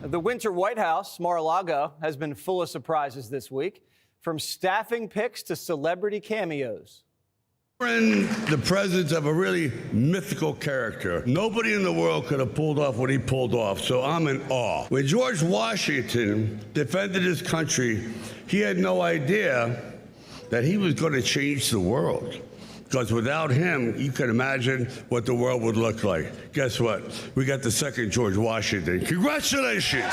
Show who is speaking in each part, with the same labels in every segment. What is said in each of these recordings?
Speaker 1: The winter White House, Mar-a-Lago, has been full of surprises this week, from staffing picks to celebrity cameos.
Speaker 2: We're in the presence of a really mythical character. Nobody in the world could have pulled off what he pulled off, so I'm in awe. When George Washington defended his country, he had no idea that he was going to change the world. Because without him, you can imagine what the world would look like. Guess what? We got the second George Washington. Congratulations!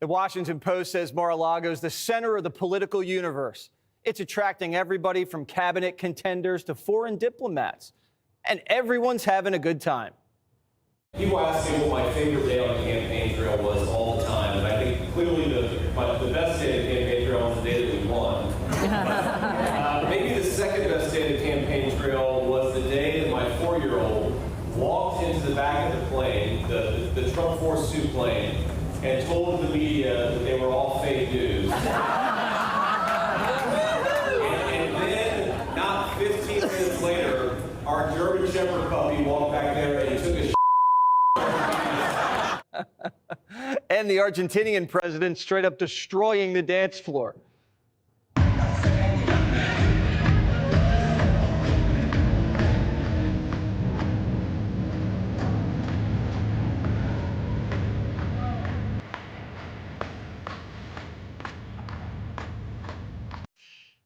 Speaker 1: The Washington Post says Mar-a-Lago is the center of the political universe. It's attracting everybody from cabinet contenders to foreign diplomats. And everyone's having a good time.
Speaker 3: People ask me what my favorite day on the campaign trail was all the time. And I think clearly the best day of the campaign trail was the day that we won. Maybe the second best day of the campaign trail was the day that my 4-year-old walked into the back of the plane, the Trump Force 2 plane, and told the media that they were all fake news. and then, not 15 minutes later, our German Shepherd puppy walked back there and he took a
Speaker 1: And the Argentinian president straight up destroying the dance floor.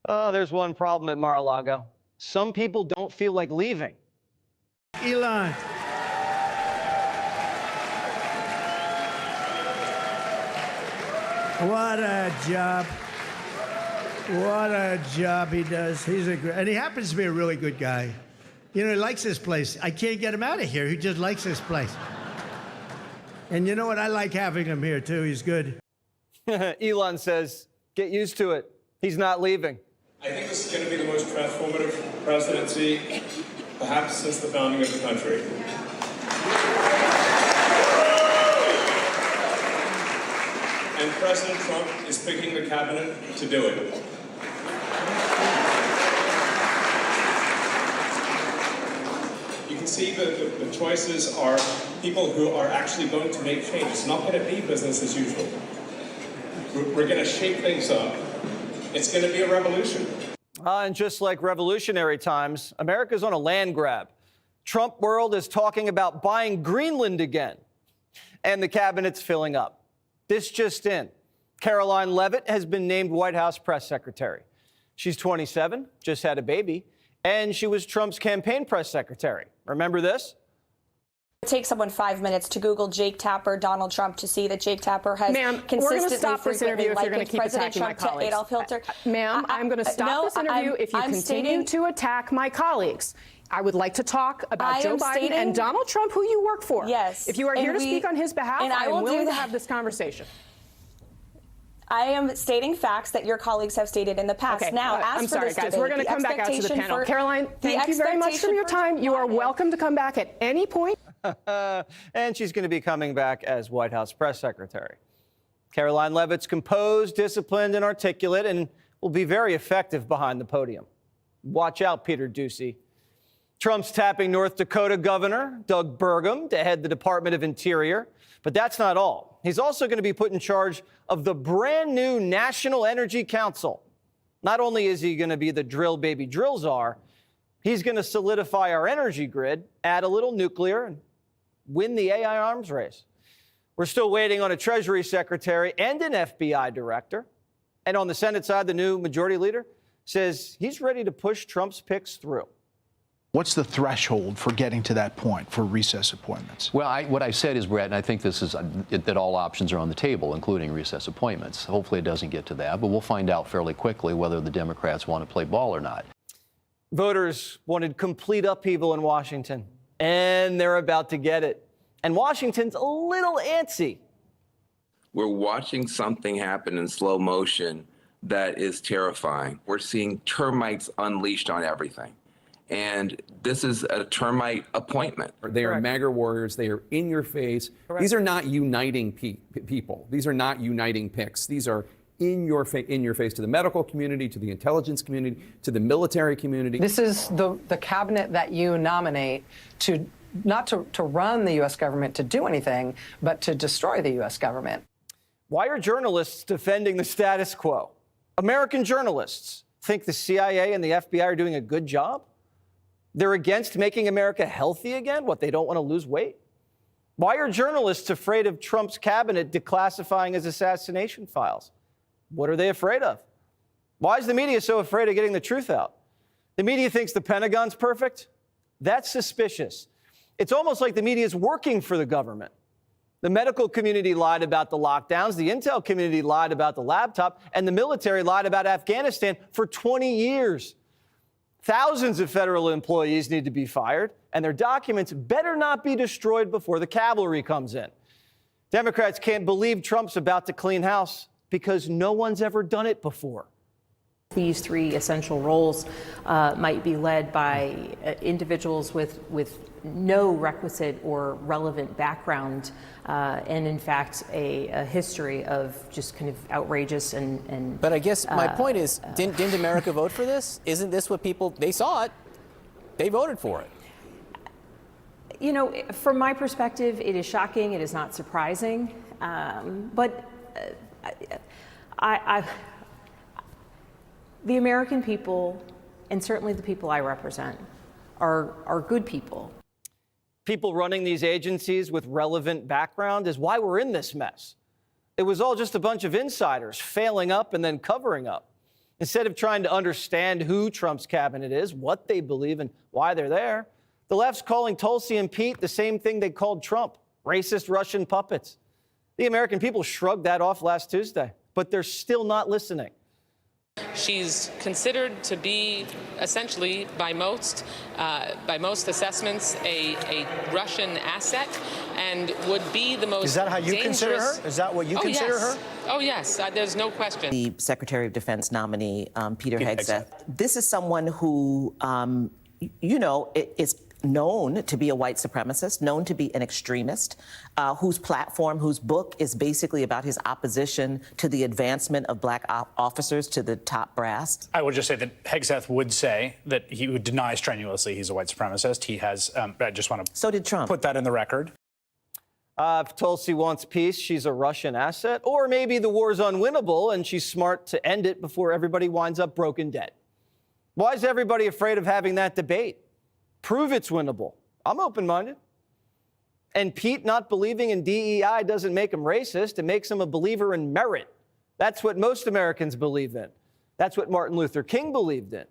Speaker 1: Oh, there's one problem at Mar-a-Lago. Some people don't feel like leaving.
Speaker 4: Elon. What a job. What a job he does. And he happens to be a really good guy. You know, he likes this place. I can't get him out of here. He just likes this place. And you know what? I like having him here, too. He's good.
Speaker 1: Elon says, get used to it. He's not leaving.
Speaker 5: I think this is going to be the most transformative presidency, perhaps since the founding of the country. And President Trump is picking the cabinet to do it. You can see that the choices are people who are actually going to make change. It's not going to be business as usual. We're going to shake things up. It's going to be a revolution.
Speaker 1: And just like revolutionary times, America's on a land grab. Trump world is talking about buying Greenland again. And the cabinet's filling up. This just in. Caroline Leavitt has been named White House press secretary. She's 27, just had a baby, and she was Trump's campaign press secretary. Remember this?
Speaker 6: It takes someone 5 minutes to Google Jake Tapper, Donald Trump, to see that Jake Tapper has consistently,
Speaker 7: we're going to stop this interview if you're going to keep
Speaker 6: President
Speaker 7: attacking
Speaker 6: Trump
Speaker 7: my colleagues.
Speaker 6: Adolf Hitler.
Speaker 7: Ma'am, I'm going to stop this interview if you continue to attack my colleagues. I would like to talk about Joe Biden and Donald Trump, who you work for.
Speaker 6: Yes.
Speaker 7: If you are here to speak on his behalf, I am willing to have this conversation.
Speaker 6: I am stating facts that your colleagues have stated in the past.
Speaker 7: Okay,
Speaker 6: now,
Speaker 7: I'm sorry, guys. We're going to come back out to the panel. Caroline, thank you very much for your time. You are welcome to come back at any point.
Speaker 1: And she's going to be coming back as White House press secretary. Caroline Leavitt's composed, disciplined, and articulate, and will be very effective behind the podium. Watch out, Peter Doocy. Trump's tapping North Dakota Governor Doug Burgum to head the Department of Interior. But that's not all. He's also going to be put in charge of the brand new National Energy Council. Not only is he going to be the drill baby drill czar, he's going to solidify our energy grid, add a little nuclear, and win the AI arms race. We're still waiting on a Treasury Secretary and an FBI director. And on the Senate side, the new majority leader says he's ready to push Trump's picks through.
Speaker 8: What's the threshold for getting to that point for recess appointments?
Speaker 9: Well, what I said is, Brett, and I think this is that all options are on the table, including recess appointments. Hopefully it doesn't get to that, but we'll find out fairly quickly whether the Democrats want to play ball or not.
Speaker 1: Voters wanted complete upheaval in Washington, and they're about to get it. And Washington's a little antsy.
Speaker 10: We're watching something happen in slow motion that is terrifying. We're seeing termites unleashed on everything. And this is a termite appointment.
Speaker 11: They are MAGA warriors. They are in your face.
Speaker 1: Correct.
Speaker 11: These are not uniting people. These are not uniting picks. These are in your face to the medical community, to the intelligence community, to the military community.
Speaker 12: This is the cabinet that you nominate to not to run the U.S. government to do anything, but to destroy the U.S. government.
Speaker 1: Why are journalists defending the status quo? American journalists think the CIA and the FBI are doing a good job? They're against making America healthy again? What, they don't want to lose weight? Why are journalists afraid of Trump's cabinet declassifying his assassination files? What are they afraid of? Why is the media so afraid of getting the truth out? The media thinks the Pentagon's perfect? That's suspicious. It's almost like the media is working for the government. The medical community lied about the lockdowns, the intel community lied about the laptop, and the military lied about Afghanistan for 20 years. Thousands of federal employees need to be fired, and their documents better not be destroyed before the cavalry comes in. Democrats can't believe Trump's about to clean house because no one's ever done it before.
Speaker 13: These three essential roles might be led by individuals with no requisite or relevant background, and in fact a history of just kind of outrageous and.
Speaker 14: But I guess my point is, didn't America vote for this? Isn't this what people, they saw it, they voted for it?
Speaker 13: You know, from my perspective, it is shocking. It is not surprising, but the American people, and certainly the people I represent, are good people.
Speaker 1: People running these agencies with relevant background is why we're in this mess. It was all just a bunch of insiders failing up and then covering up. Instead of trying to understand who Trump's cabinet is, what they believe, and why they're there, the left's calling Tulsi and Pete the same thing they called Trump, racist Russian puppets. The American people shrugged that off last Tuesday, but they're still not listening.
Speaker 15: She's considered to be essentially, by most assessments, a Russian asset, and would be the most.
Speaker 16: Is that how you
Speaker 15: dangerous...
Speaker 16: consider her? Is that what you consider her?
Speaker 15: Oh yes, there's no question.
Speaker 17: The Secretary of Defense nominee, Peter Hegseth. This is someone who, you know, is known to be a white supremacist, known to be an extremist, whose platform, whose book is basically about his opposition to the advancement of black officers to the top brass.
Speaker 18: I would just say that Hegseth would say that he would deny strenuously he's a white supremacist. He has, I just want to
Speaker 17: so did Trump.
Speaker 18: Put that in the record.
Speaker 1: If Tulsi wants peace, she's a Russian asset. Or maybe the war's unwinnable and she's smart to end it before everybody winds up broken dead. Why is everybody afraid of having that debate? Prove it's winnable. I'm open-minded. And Pete not believing in DEI doesn't make him racist. It makes him a believer in merit. That's what most Americans believe in. That's what Martin Luther King believed in.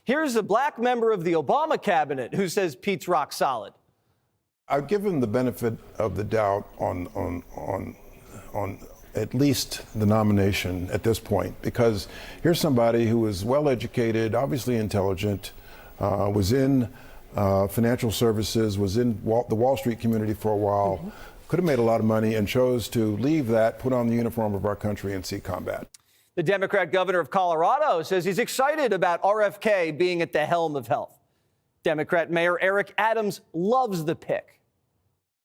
Speaker 1: Here's a black member of the Obama cabinet who says Pete's rock solid.
Speaker 19: I've given the benefit of the doubt on at least the nomination at this point, because here's somebody who is well-educated, obviously intelligent, was in financial services, was in the Wall Street community for a while, could have made a lot of money, and chose to leave that, put on the uniform of our country, and see combat.
Speaker 1: The Democrat governor of Colorado says he's excited about RFK being at the helm of health. Democrat Mayor Eric Adams loves the pick.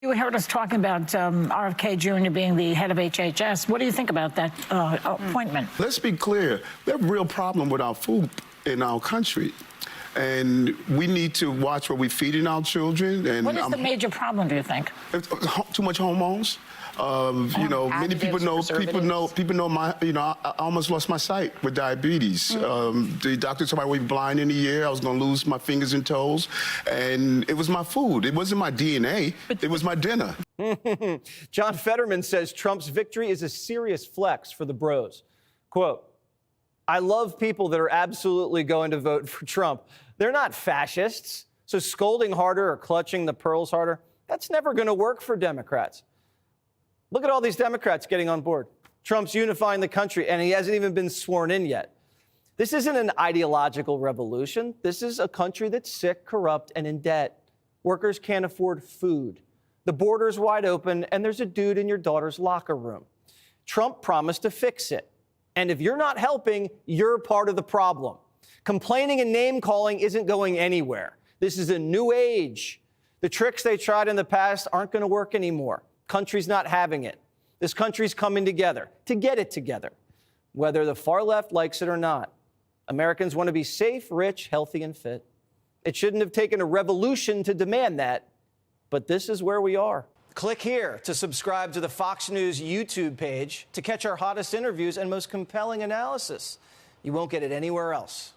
Speaker 20: You heard us talking about RFK Jr. being the head of HHS. What do you think about that appointment?
Speaker 21: Let's be clear. We have a real problem with our food in our country. And we need to watch what we're feeding our children. And
Speaker 20: what is the major problem, do you think?
Speaker 21: Too much hormones. You know, many people know my, you know, I almost lost my sight with diabetes. The doctor told me I would be blind in a year. I was going to lose my fingers and toes. And it was my food. It wasn't my DNA. It was my dinner.
Speaker 1: John Fetterman says Trump's victory is a serious flex for the bros. Quote, I love people that are absolutely going to vote for Trump. They're not fascists. So scolding harder or clutching the pearls harder, that's never going to work for Democrats. Look at all these Democrats getting on board. Trump's unifying the country, and he hasn't even been sworn in yet. This isn't an ideological revolution. This is a country that's sick, corrupt, and in debt. Workers can't afford food. The border's wide open, and there's a dude in your daughter's locker room. Trump promised to fix it. And if you're not helping, you're part of the problem. Complaining and name-calling isn't going anywhere. This is a new age. The tricks they tried in the past aren't going to work anymore. Country's not having it. This country's coming together to get it together, whether the far left likes it or not. Americans want to be safe, rich, healthy, and fit. It shouldn't have taken a revolution to demand that. But this is where we are. Click here to subscribe to the Fox News YouTube page to catch our hottest interviews and most compelling analysis. You won't get it anywhere else.